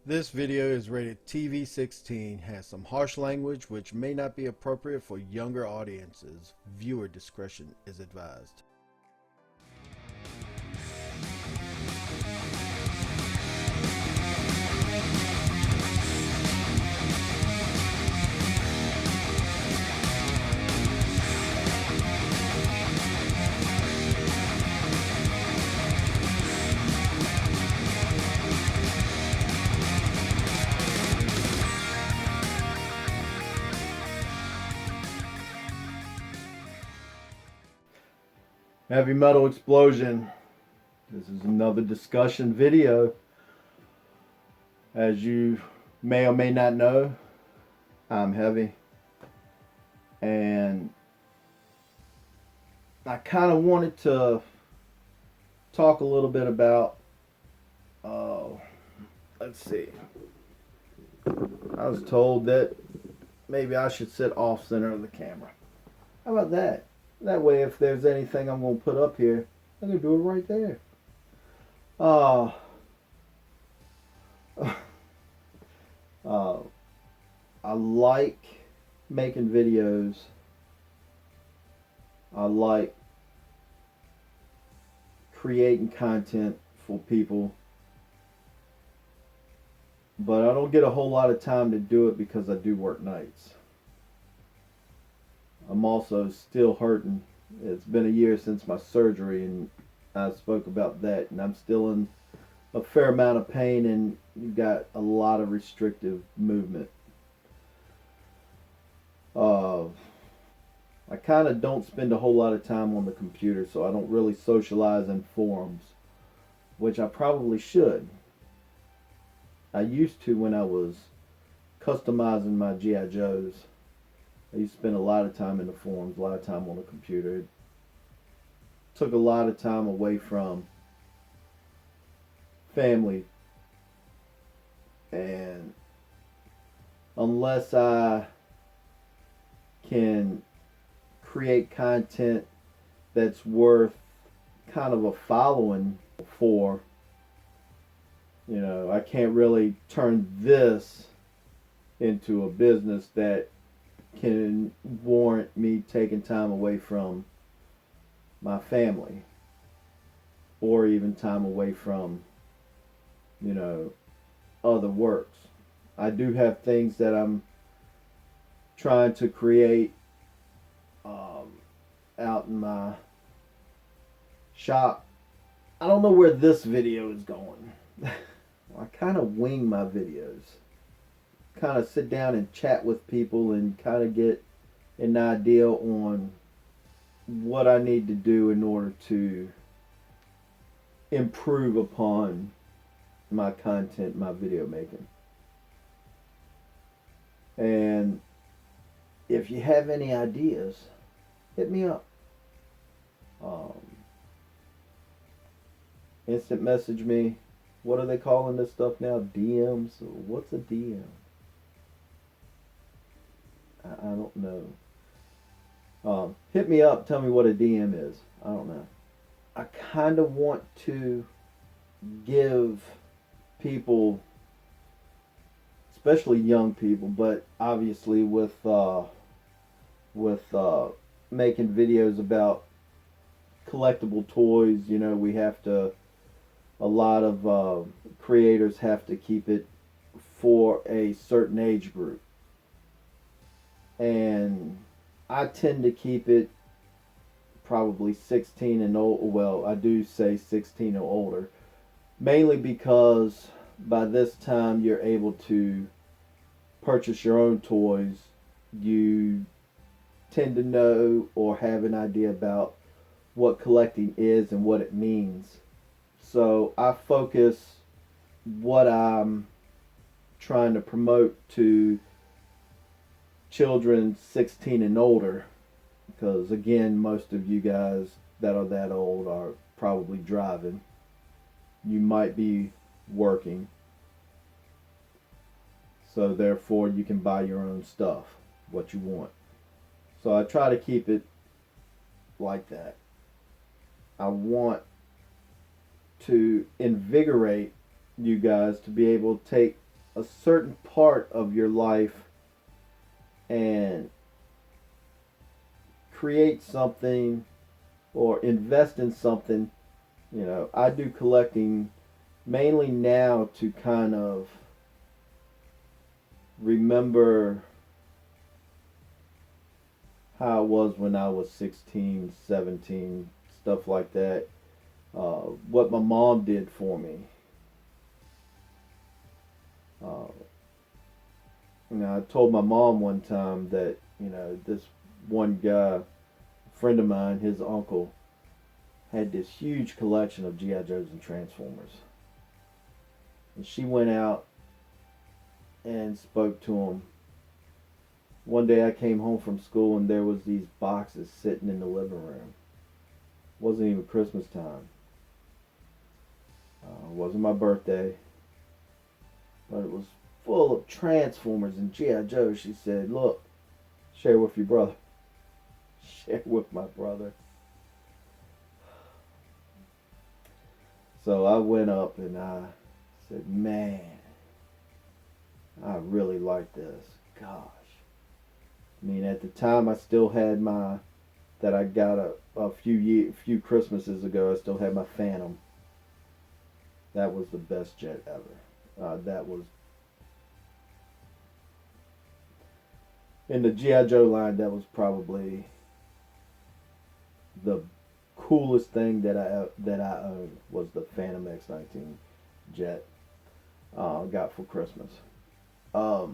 This video is rated TV 16, has some harsh language which may not be appropriate for younger audiences. Viewer discretion is advised. Heavy metal explosion. This is another discussion video. As you may or may not know, I'm heavy. And I kind of wanted to talk a little bit about, let's see. I was told that maybe I should sit off center of the camera. How about that? That way, if there's anything I'm going to put up here, I can do it right there. Uh, I like making videos. I like creating content for people. But I don't get a whole lot of time to do it because I do work nights. I'm also still hurting. It's been a year since my surgery, and I spoke about that, and I'm still in a fair amount of pain, and you've got a lot of restrictive movement. I kind of don't spend a whole lot of time on the computer, so I don't really socialize in forums, which I probably should. I used to when I was customizing my G.I. Joes. I used to spend a lot of time in the forums, a lot of time on the computer. It took a lot of time away from family. And unless I can create content that's worth kind of a following for, I can't really turn this into a business that can warrant me taking time away from my family, or even time away from other works. I do have things that I'm trying to create out in my shop. I don't know where this video is going. I kind of wing my videos, kind of sit down and chat with people and kind of get an idea on what I need to do in order to improve upon my content, my video making. And if you have any ideas, hit me up. Instant message me. What are they calling this stuff now? DMs? What's a DM? I don't know. Hit me up. Tell me what a DM is. I don't know. I kind of want to give people, especially young people, but obviously with making videos about collectible toys, we have to. A lot of creators have to keep it for a certain age group. And I tend to keep it probably 16 and old. Well, I do say 16 or older, mainly because by this time you're able to purchase your own toys. You tend to know or have an idea about what collecting is and what it means. So I focus what I'm trying to promote to children 16 and older, because again, most of you guys that are that old are probably driving. You might be working, so therefore you can buy your own stuff, what you want. So I try to keep it like that. I want to invigorate you guys to be able to take a certain part of your life and create something or invest in something. I do collecting mainly now to kind of remember how it was when I was 16, 17, stuff like that. What my mom did for me. Uh, I told my mom one time that, this one guy, friend of mine, his uncle, had this huge collection of G.I. Joes and Transformers. And she went out and spoke to him. One day I came home from school and there was these boxes sitting in the living room. It wasn't even Christmas time. It wasn't my birthday. But it was full of Transformers and G.I. Joe. She said, look, share with your brother. Share with my brother. So I went up and I said, man, I really like this. Gosh. I mean, at the time I still had that I got a few Christmases ago, I still had my Phantom. That was the best jet ever. That was in the G.I. Joe line. That was probably the coolest thing that I owned was the Phantom X-19 jet. Got for Christmas. But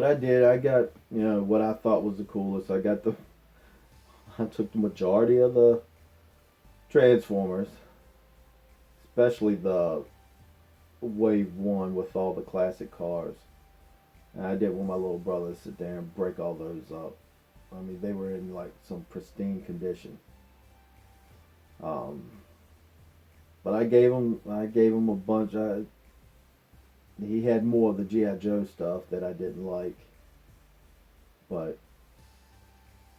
I did. I got what I thought was the coolest. I took the majority of the Transformers, especially the Wave 1 with all the classic cars. And I did want my little brother to sit there and break all those up. I mean, they were in like some pristine condition. But I gave him a bunch. He had more of the G.I. Joe stuff that I didn't like. But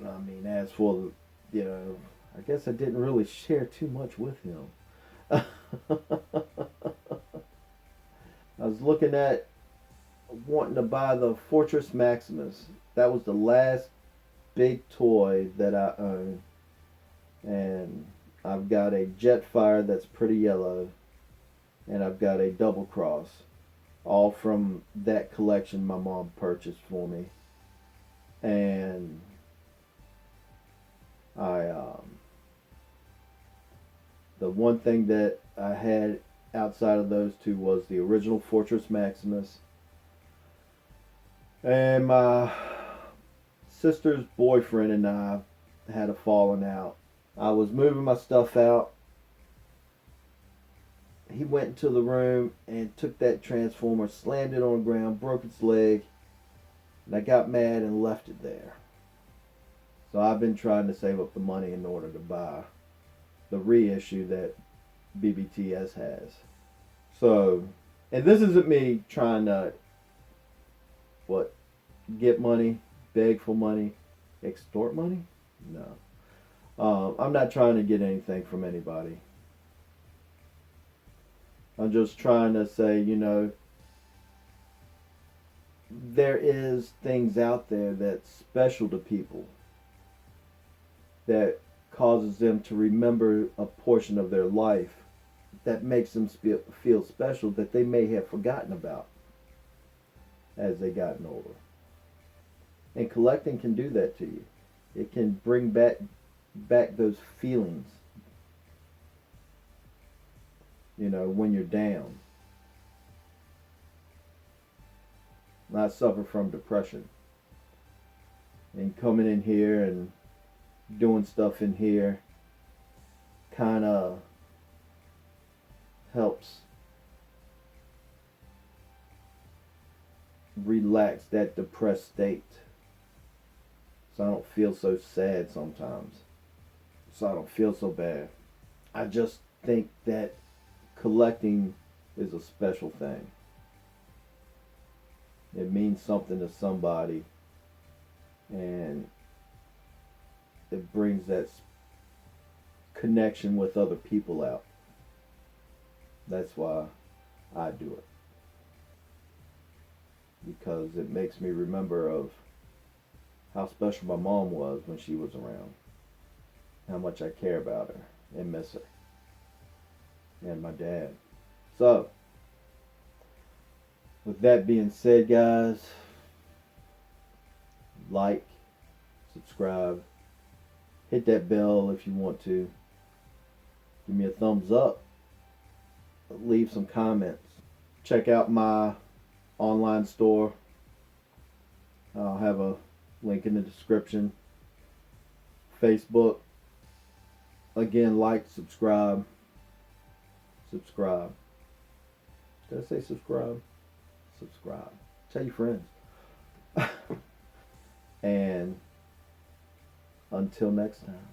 I mean, as for I guess I didn't really share too much with him. I was looking at wanting to buy the Fortress Maximus. That was the last big toy that I own. And I've got a Jetfire that's pretty yellow. And I've got a Double Cross. All from that collection my mom purchased for me. And the one thing that I had outside of those two was the original Fortress Maximus. And my sister's boyfriend and I had a falling out. I was moving my stuff out. He went into the room and took that Transformer, slammed it on the ground, broke its leg, and I got mad and left it there. So I've been trying to save up the money in order to buy the reissue that BBTS has. So, and this isn't me trying to, get money, beg for money, extort money? No. I'm not trying to get anything from anybody. I'm just trying to say, there is things out there that's special to people that causes them to remember a portion of their life that makes them feel special that they may have forgotten about as they gotten older. And collecting can do that to you. It can bring back those feelings, when you're down. I suffer from depression. And coming in here and doing stuff in here kind of helps relax that depressed state. So I don't feel so sad sometimes. So I don't feel so bad. I just think that collecting is a special thing. It means something to somebody, and it brings that connection with other people out. That's why I do it because it makes me remember of how special my mom was when she was around, how much I care about her and miss her, and my dad. So, with that being said, guys, like, subscribe, hit that bell if you want to, give me a thumbs up, leave some comments, check out my online store. I'll have a link in the description. Facebook. Again, like, subscribe. Subscribe. Did I say subscribe? Subscribe. Tell your friends. And until next time.